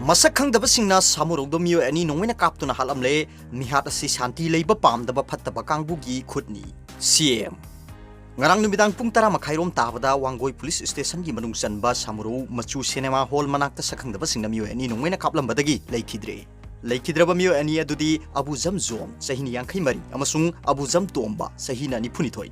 Masak khangdabasingna samurogdo mioi ani nongmeina kaptuna hatlamle mihat asi shanti leiba pamdaba phattaba kangbugi khutni CM ngarang numidang pung 10 makhairom tabada wangoi police station gi manung chanba samuru machu cinema hall manakta sakhangdabasingna mioi ani nongmeina kaplambadagi leikidraba mioi ani adudi abuzam zone sahini yankhai mari amasung abuzam tomba sahina ni phunithoi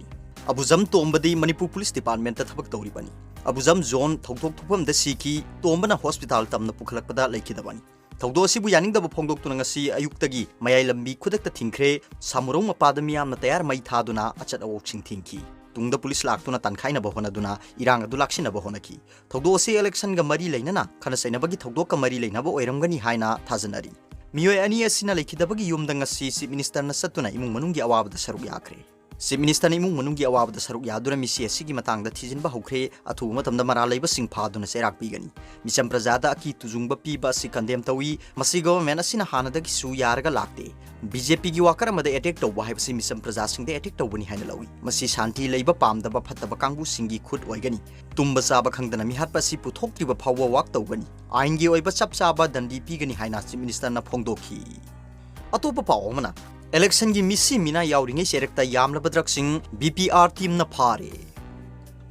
abuzam tombadi Manipur police department ta thabak tawribani abuzam zone thoktok thupam da siki tombana hospital tamna pukhalakpada leikidabani thawdo asibu yaningdaba phongdoktuna ngasi ayuktagi mayai lambi khudakta thingkhre samurong mapada miyamna tayar mai thaduna achat awokching thingki tungda police laktuna tankhaina bahonaduna irang adu laksina bahonaki thawdo asi election ga mari leinana khana sainabagi thawdo ka mari leinaba oiramgani haina thajanari mioi ani asina leikidabagi yumda ngasi chief minister na satuna imung manunggi awabada saruk yakre Chief Minister imung manunggi awabada saruk yaduna misi asigi matangda thijinba hokre athu matamda mara leiba singphaduna serak pigani misam prajada aki tujungba piba si condemn tawi masi government asina hanada ki su yarga lakte BJP gi wakar amada attack tawba haibasi misam praja singde attack tawbani haina lawi masi shanti leiba pamdaba phattaba kangbu singi khut oigani tumba saba khangdana mi hatpa si puthoktriba phawwa wak tawbani aingi oiba chap chaba dandi pigani haina Chief Minister na phongdokhi atopa pawmana Election gi misi mina yauringe serekta yamlaba drugs sing BPR team na phare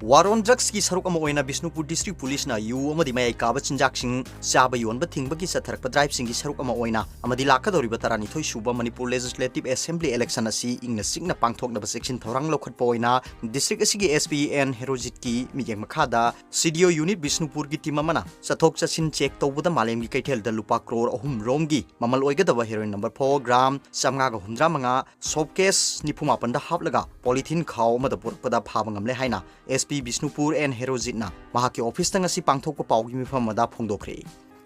Waron drugs ki saruk ama oina Bishnupur district police na yu amadi mai kaba chinjak sing chaba yonba thingba ki satharak pa drive sing gi saruk ama oina amadi lakadori batarani thoi suba Manipur legislative assembly election asi ingna signa pangthokna ba section thorang lokhat pa oina district asi gi SPN herojit ki miyeng makhada CDO unit Bishnupur gi team amana sathok chachin check tawbuda malem gi kaithel da lupa crore ahum rom gi mamal oigadaba heroin number 4 gram samnga ga humdra manga showcase nipuma panda haplaga polythene khaw ma da purpada phabangamle haina SP Bishnupur and Herojitna mahaki office tang asi pangthokpa pawgi mifam mada phongdokre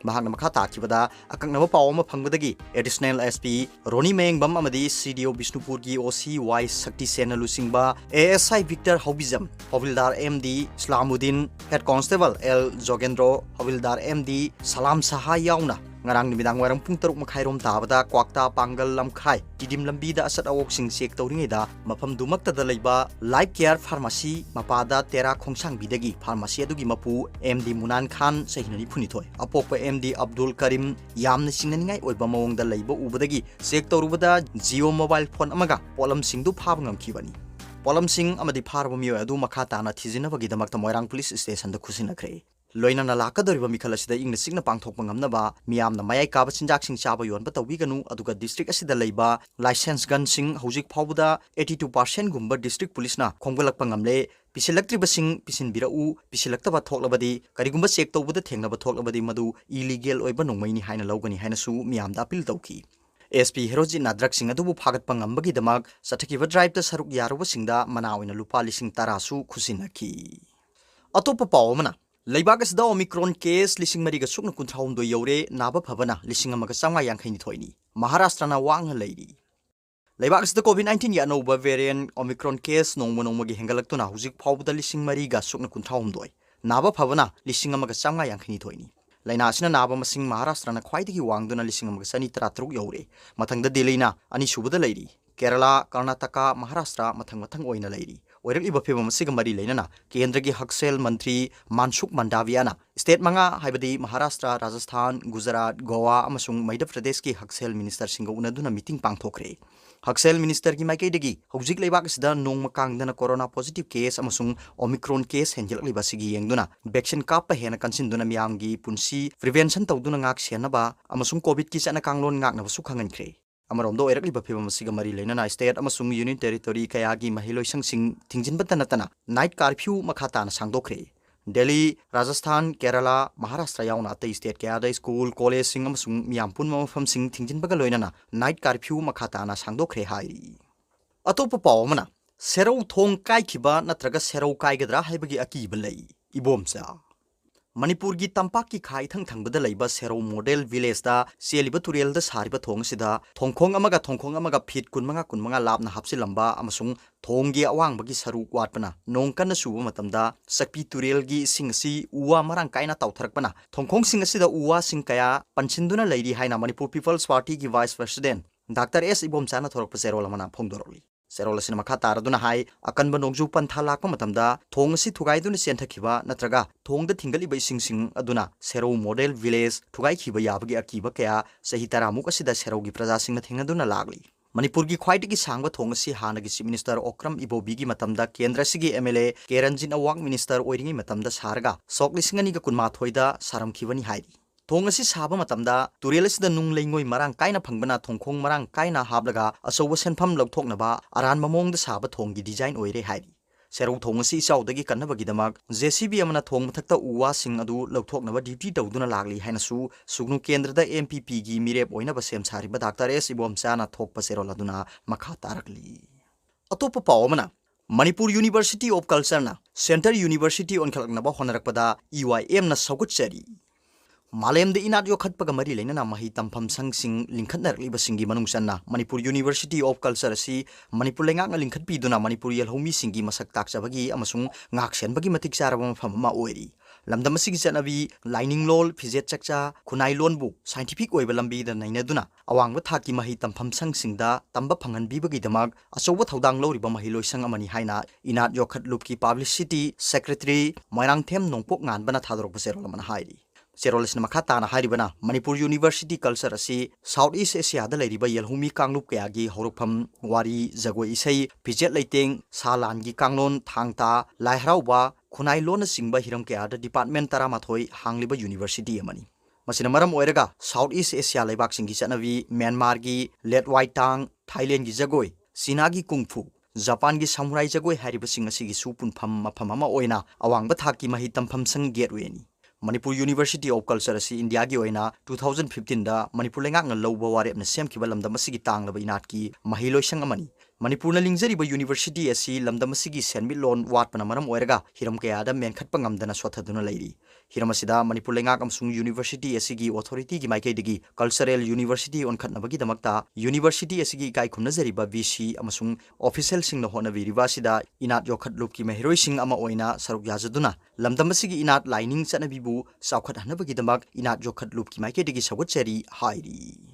mahakna makha takibada akaknaba pawma phangbadagi additional SP Roni Mengbam amadi CDO Bishnupur gi OCY Sakti Sena Lusingba ASI Victor Hobizam Havildar MD Islamuddin Head Constable L Jogendro Havildar MD Salam Saha yauna ngarang nimidang warang pung 6 makhairom tabada kwakta pangal lamkhai kidim lambi da asat awok sing check tawringi da mafam dumakta da leiba life care pharmacy mapada tera khongsang bidagi pharmacy adugi mapu MD Munan Khan sahinani phunithoi apokpa MD Abdul Karim yamna singnani ngai oiba mawong da leiba ubadagi check tawrubada Jio mobile phone amaga polam singdu phab ngamkhibani polam sing amadi pharba miyo adu makha tana thijinabagi damakta moirang police station da khusinakre loina na lakadoriba mikhala sida ingna signa pangthokpa ngamnaba miyamna mayai kaba chinjak sing chaba yonba tawiganu aduga district asida leiba license gun sing hojik phawbuda 82% gumba district police na khongbalakpa ngamle pisilaktriba sing pisinbirau pisilaktaba thoklabadi karigumba check tawbuda thengnaba thoklabadi madu illegal oiba nongmaini haina lawgani haina su miyamda appeal tawki SP Herojit na drug sing adubu phagatpa ngambagi damak sathakiba drive ta saruk yaruba singda mana oina lupa lising 10 su khusinaki atopa pawmana Leibak asda Omicron case lising mariga sukna kunthraum do yore naba phabana lising amaga sanga yangkhaini thoini Maharashtra na wang leiri Leibak asda COVID-19 ya no variant Omicron case nongmagi hengalaktuna hujik phawbuda lising mariga sukna kunthraum doi naba phabana lising amaga sanga yangkhaini thoini Laina asina naba masing Maharashtra na khwaidagi wangduna lising amaga sani 33 yore mathangda Delhi na ani subada leiri Kerala Karnataka Maharashtra mathang oina leiri oirak febam siga mari leinana kendragi haksel mantri Mansukh Mandaviana state manga haibadi Maharashtra Rajasthan Gujarat Goa amasung Madhya Pradesh ki haksel minister singa unaduna meeting pangthokre haksel minister ki maikaidagi hojik leibak sida nongmakangdana corona positive case amasung Omicron case henjelakliba sigi yengduna vaccine kapa hena kansinduna miyamgi punsi prevention tawduna ngak senaba amasung covid ki chana kanglon ngak na su khangankhre Amarondo erakliba febam siga mari leinana state amasung union territory kayagi mahiloi sangsing thingjinbata natana night curfew makhata na sangdokre Delhi Rajasthan Kerala Maharashtra yauna atei state kayada school college sing amasung miyampun mafam sing thingjinbaga loinana night curfew makhata na sangdokre hairi atopa pawmana serau thong kaikhiba natraga serau kaigadra haibagi akiba lei ibomsa Manipur gi tampak ki khai thang bada leiba Serau model village da seliba turel da sariba thong sida thongkhong amaga fit kunmanga labna hapsilamba amasung thonggi awang bagi saru watpana nongkan suba matamda sakpi turel gi singsi uwa marang kaina tawtharakpana thongkhong singasida uwa singkaya panchinduna leiri haina Manipur People's Party gi vice president Dr. S Ibomchana thorok pasero lamana phongdoroli Serol asina makha taraduna hai akanba nongju pantha lakpa matamda thong asi thugaiduna senthakiba natraga thongda thingaliba ising aduna Sero model village thugai khiba yabagi akiba kaya sahi taramuk asida Sero gi praja singna thingaduna lagli Manipur gi khwaidagi sangba thong asi hanagi chief minister Okram Ibobi gi matamda kendra sigi MLA Keranjin Awang minister oiringi matamda sarga sok lisingani ga kunma thoida saram khibani haidi Thong asi saba matamda turel asida nung leingoi marang kaina phangbana thongkhong marang kaina hablaga asowa senpham lokthoknaba aran mamongda saba thong gi design oire haidi Sero thong asi chaudagi kannabagi damak JCB amana thong mathakta uwa sing adu lokthoknaba duty tawduna lagli hainasu sugnu kendrada MPP gi mirep oina ba sem sari ba Dr. S Ibomchana thokpa Sero laduna makha tarakli Atopa pawmana Manipur University of Culture na Center University on khalaknaba honarakpada EYM na saugutchari Malayamda inat yokhatpaga mari leinana mahi tampham sangsing linkhatnarliba singi manungsanna Manipur University of Culture si Manipur lengak linkhatpiduna Manipur yelhomi singi masak takchabagi amasung ngaksenbagi matik charaba mafam ama oiri lamdam asigi chanabi lining lol phijet chakcha khunai lonbu scientific oiba lambi da nainaduna awangba thaki mahi tampham sangsingda tamba phanganbibagi damak achoba thodang loriba mahi loisang amani haina inat yokhat lupki publicity secretary moirang them nongpok nganbana thadorok basero lamana hairi Serolis na makata na haribana Manipur University Culture asi Southeast Asia da lairiba yelhumi kanglup kayagi horupam wari jagoi isai pijet leiteng salangi kanglon thangta laihrauba khunai lona singba hiram kaya da department taramathoi hangliba university amani masina maram oiraga Southeast Asia laibak singi chanavi Myanmar gi let white tang Thailand gi jagoi China gi kung fu Japan gi samurai jagoi hariba singasi gi supun pham mafam ama oina awangba thaki mahi tampham sang gateway ni Manipur University of Culture asi India gi oina 2015 da Manipur lengak na lawba warep na semkiba lamdam asigi tanglaba inat ki mahiloi sang amani Manipur na lingjariba university asi lamdam asigi senmi lon watpana maram oiraga hiram kaya da menkhatpa ngamdana swathaduna leiri hiram asida Manipur lengak amsung university asigi authority gi maikei digi cultural university on khatnabagi damakta university asigi kai khumna jariba VC amasung official sing na hona viriba sida inat yokhat lup ki mahiroi sing ama oina saruk yajaduna lamdam asigi inat lining chanabibu saukhat hanabagi damak inat yokhat lup ki maikei digi sagot cheri hairi